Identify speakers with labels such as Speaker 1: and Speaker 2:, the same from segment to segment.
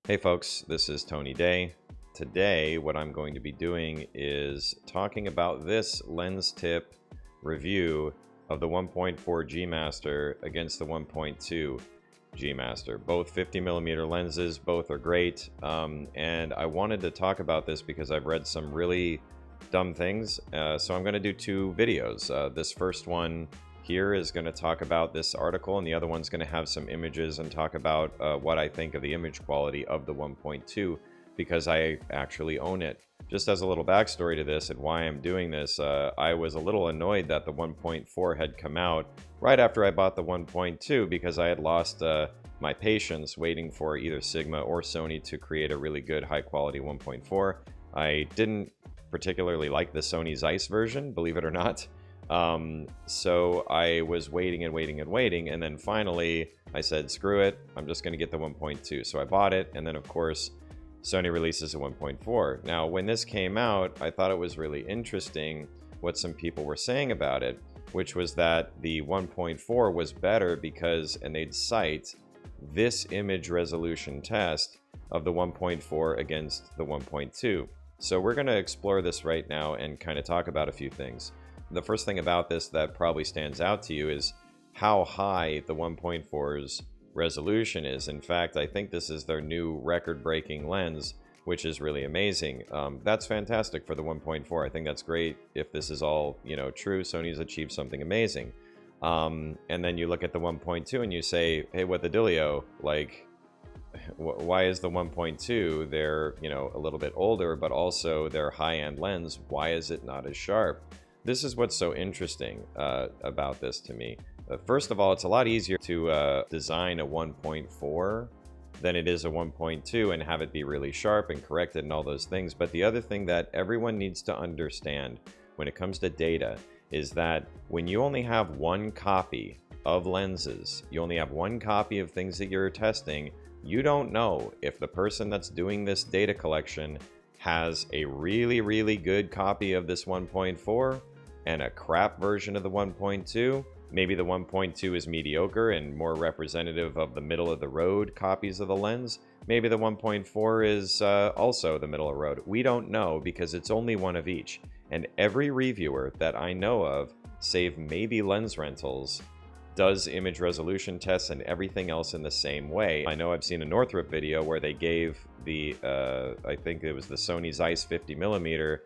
Speaker 1: Hey folks, this is Tony Day. Today, what I'm going to be doing is talking about this lens tip review of the 1.4 G Master against the 1.2 G Master. Both 50mm lenses, both are great. And I wanted to talk about this because I've read some really dumb things. So I'm going to do two videos. This first one here is going to talk about this article, and the other one's going to have some images and talk about what I think of the image quality of the 1.2 because I actually own it. Just as a little backstory to this and why I'm doing this, I was a little annoyed that the 1.4 had come out right after I bought the 1.2 because I had lost my patience waiting for either Sigma or Sony to create a really good high quality 1.4. I didn't particularly like the Sony Zeiss version, believe it or not. So I was waiting and waiting and waiting, and then finally I said, screw it, I'm just going to get the 1.2. So I bought it, and then of course Sony releases a 1.4. Now, when this came out, I thought it was really interesting what some people were saying about it, which was that the 1.4 was better because, and they'd cite this image resolution test of the 1.4 against the 1.2. So we're going to explore this right now and kind of talk about a few things. The first thing about this that probably stands out to you is how high the 1.4's resolution is. In fact, I think this is their new record-breaking lens, which is really amazing. That's fantastic for the 1.4. I think that's great if this is all, true. Sony's achieved something amazing. And then you look at the 1.2 and you say, hey, what the dealio? Like, why is the 1.2, they're, a little bit older, but also their high-end lens, why is it not as sharp? This is what's so interesting about this to me. First of all, it's a lot easier to design a 1.4 than it is a 1.2 and have it be really sharp and corrected and all those things. But the other thing that everyone needs to understand when it comes to data is that when you only have one copy of lenses, you only have one copy of things that you're testing, you don't know if the person that's doing this data collection has a really, really good copy of this 1.4 and a crap version of the 1.2. Maybe the 1.2 is mediocre and more representative of the middle of the road copies of the lens. Maybe the 1.4 is also the middle of the road. We don't know because it's only one of each. And every reviewer that I know of, save maybe Lens Rentals, does image resolution tests and everything else in the same way. I know I've seen a Northrop video where they gave the, I think it was the Sony Zeiss 50mm,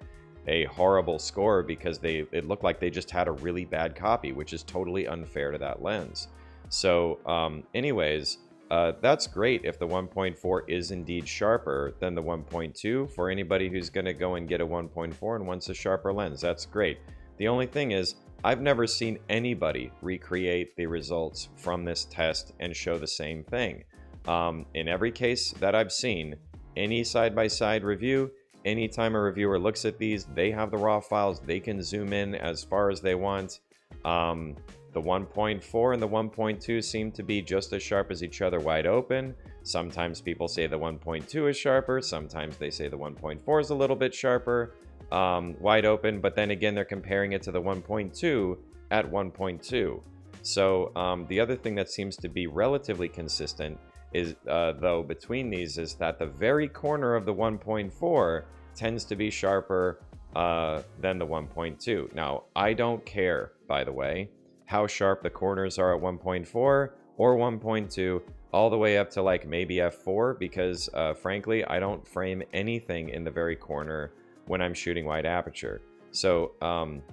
Speaker 1: a horrible score because it looked like they just had a really bad copy, which is totally unfair to that lens. So anyways, that's great if the 1.4 is indeed sharper than the 1.2. For anybody who's going to go and get a 1.4 and wants a sharper lens, that's great. The only thing is, I've never seen anybody recreate the results from this test and show the same thing. In every case that I've seen, any side-by-side review, anytime a reviewer looks at these, they have the raw files. They can zoom in as far as they want. The 1.4 and the 1.2 seem to be just as sharp as each other wide open. Sometimes people say the 1.2 is sharper. Sometimes they say the 1.4 is a little bit sharper, wide open. But then again, they're comparing it to the 1.2 at 1.2. So the other thing that seems to be relatively consistent is, though, between these is that the very corner of the 1.4 tends to be sharper than the 1.2. Now, I don't care, by the way, how sharp the corners are at 1.4 or 1.2, all the way up to like maybe f4, because frankly, I don't frame anything in the very corner when I'm shooting wide aperture. So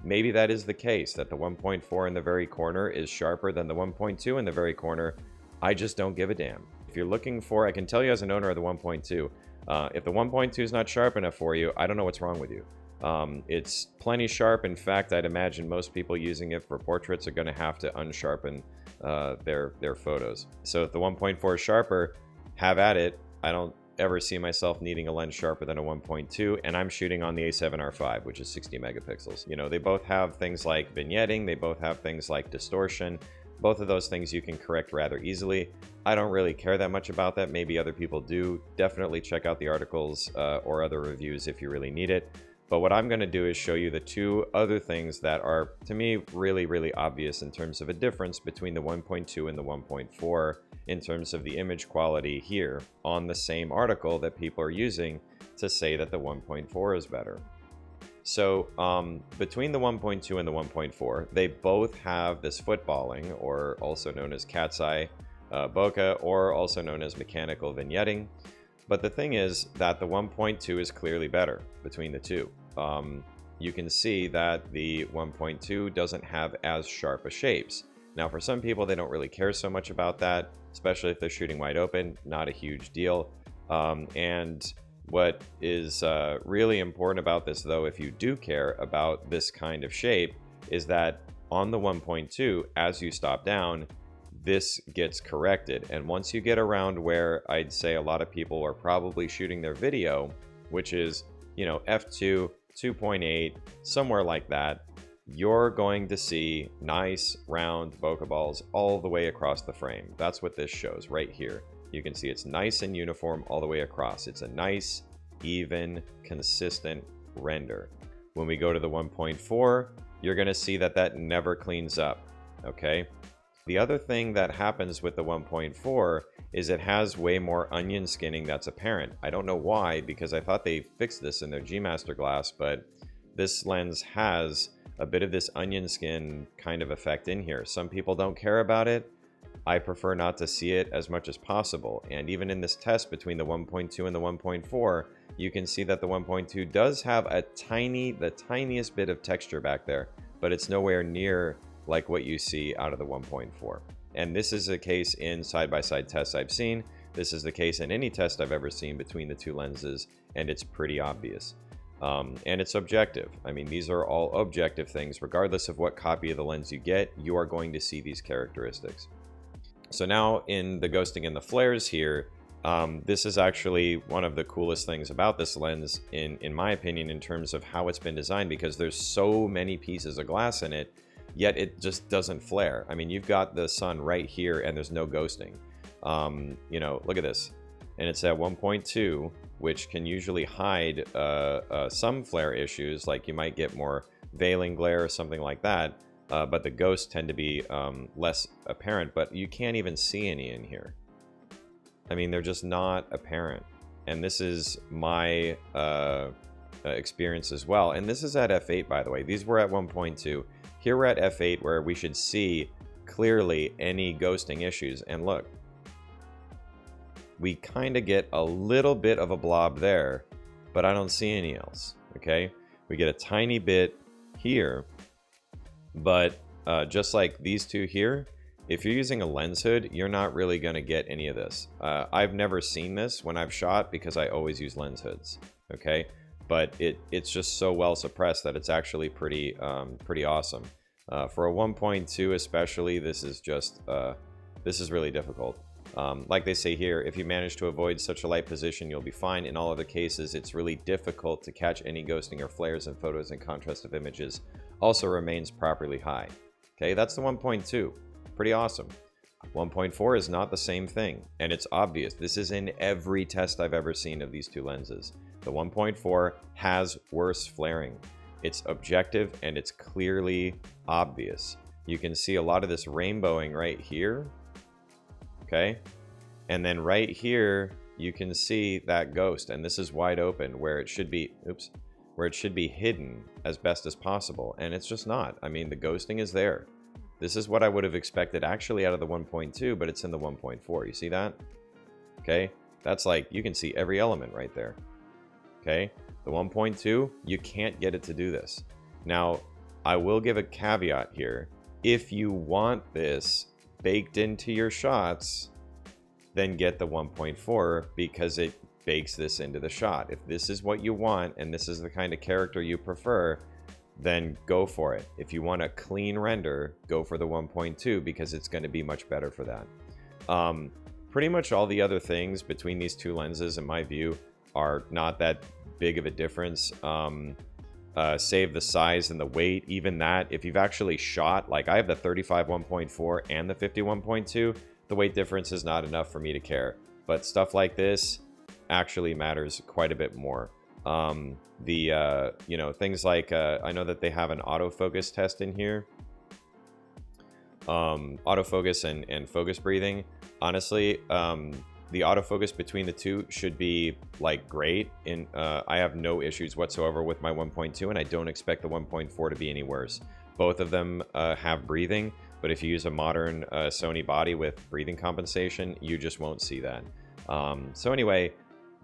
Speaker 1: maybe that is the case, that the 1.4 in the very corner is sharper than the 1.2 in the very corner. I just don't give a damn. If you're looking for, I can tell you as an owner of the 1.2, if the 1.2 is not sharp enough for you, I don't know what's wrong with you. It's plenty sharp. In fact, I'd imagine most people using it for portraits are going to have to unsharpen their photos. So if the 1.4 is sharper, have at it. I don't ever see myself needing a lens sharper than a 1.2, and I'm shooting on the A7R5, which is 60 megapixels. They both have things like vignetting, they both have things like distortion. Both of those things you can correct rather easily. I don't really care that much about that. Maybe other people do. Definitely check out the articles or other reviews if you really need it. But what I'm going to do is show you the two other things that are, to me, really, really obvious in terms of a difference between the 1.2 and the 1.4. in terms of the image quality here on the same article that people are using to say that the 1.4 is better. So between the 1.2 and the 1.4, they both have this footballing, or also known as cat's eye bokeh, or also known as mechanical vignetting. But the thing is that the 1.2 is clearly better between the two. You can see that the 1.2 doesn't have as sharp a shapes. Now, for some people, they don't really care so much about that, especially if they're shooting wide open. Not a huge deal. And what is really important about this, though, if you do care about this kind of shape, is that on the 1.2, as you stop down, this gets corrected. And once you get around where I'd say a lot of people are probably shooting their video, which is, you know, f2, 2.8, somewhere like that, you're going to see nice round bokeh balls all the way across the frame. That's what this shows right here. You can see it's nice and uniform all the way across. It's a nice, even, consistent render. When we go to the 1.4, you're going to see that that never cleans up, okay? The other thing that happens with the 1.4 is it has way more onion skinning that's apparent. I don't know why, because I thought they fixed this in their G Master glass, but this lens has a bit of this onion skin kind of effect in here. Some people don't care about it. I prefer not to see it as much as possible. And even in this test between the 1.2 and the 1.4, you can see that the 1.2 does have the tiniest bit of texture back there, but it's nowhere near like what you see out of the 1.4. And this is a case in side-by-side tests I've seen. This is the case in any test I've ever seen between the two lenses, and it's pretty obvious. And it's objective. I mean, these are all objective things. Regardless of what copy of the lens you get, you are going to see these characteristics. So now in the ghosting and the flares here, this is actually one of the coolest things about this lens, in my opinion, in terms of how it's been designed, because there's so many pieces of glass in it, yet it just doesn't flare. I mean, you've got the sun right here and there's no ghosting. You know, look at this. And it's at 1.2, which can usually hide some flare issues, like you might get more veiling glare or something like that. But the ghosts tend to be less apparent, but you can't even see any in here. I mean, they're just not apparent. And this is my experience as well. And this is at f8, by the way. These were at 1.2. Here we're at f8, where we should see clearly any ghosting issues. And look, we kind of get a little bit of a blob there, but I don't see any else, okay? We get a tiny bit here, but just like these two here, if you're using a lens hood, you're not really going to get any of this. I've never seen this when I've shot because I always use lens hoods, okay? But it's just so well suppressed that it's actually pretty awesome. For a 1.2 especially, this is really difficult. Like they say here, if you manage to avoid such a light position, you'll be fine. In all other cases, it's really difficult to catch any ghosting or flares in photos, and contrast of images also remains properly high. Okay, that's the 1.2. Pretty awesome. 1.4 is not the same thing, and it's obvious. This is in every test I've ever seen of these two lenses. The 1.4 has worse flaring. It's objective and it's clearly obvious. You can see a lot of this rainbowing right here. Okay, and then right here you can see that ghost, and this is wide open where it should be, where it should be hidden as best as possible, and it's just not. I mean, the ghosting is there. This is what I would have expected actually out of the 1.2, but it's in the 1.4. You see that? Okay, that's like, you can see every element right there. Okay, the 1.2, you can't get it to do this. Now, I will give a caveat here. If you want this baked into your shots, then get the 1.4, because it bakes this into the shot. If this is what you want and this is the kind of character you prefer, then go for it. If you want a clean render, go for the 1.2, because it's going to be much better for that. Pretty much all the other things between these two lenses, in my view, are not that big of a difference. Save the size and the weight, even that, if you've actually shot, like I have the 35 1.4 and the 50 1.2, the weight difference is not enough for me to care. But stuff like this actually matters quite a bit more. You know, things like, I know that they have an autofocus test in here. Autofocus and focus breathing. honestly, the autofocus between the two should be like great. I have no issues whatsoever with my 1.2, and I don't expect the 1.4 to be any worse. Both of them have breathing, but if you use a modern Sony body with breathing compensation, you just won't see that. So anyway,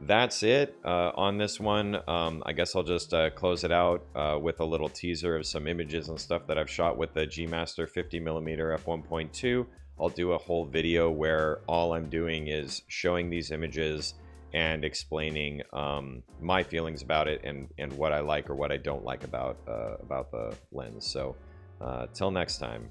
Speaker 1: that's it on this one. I guess I'll just close it out with a little teaser of some images and stuff that I've shot with the G Master 50mm f1.2. I'll do a whole video where all I'm doing is showing these images and explaining my feelings about it and what I like or what I don't like about the lens. So till next time.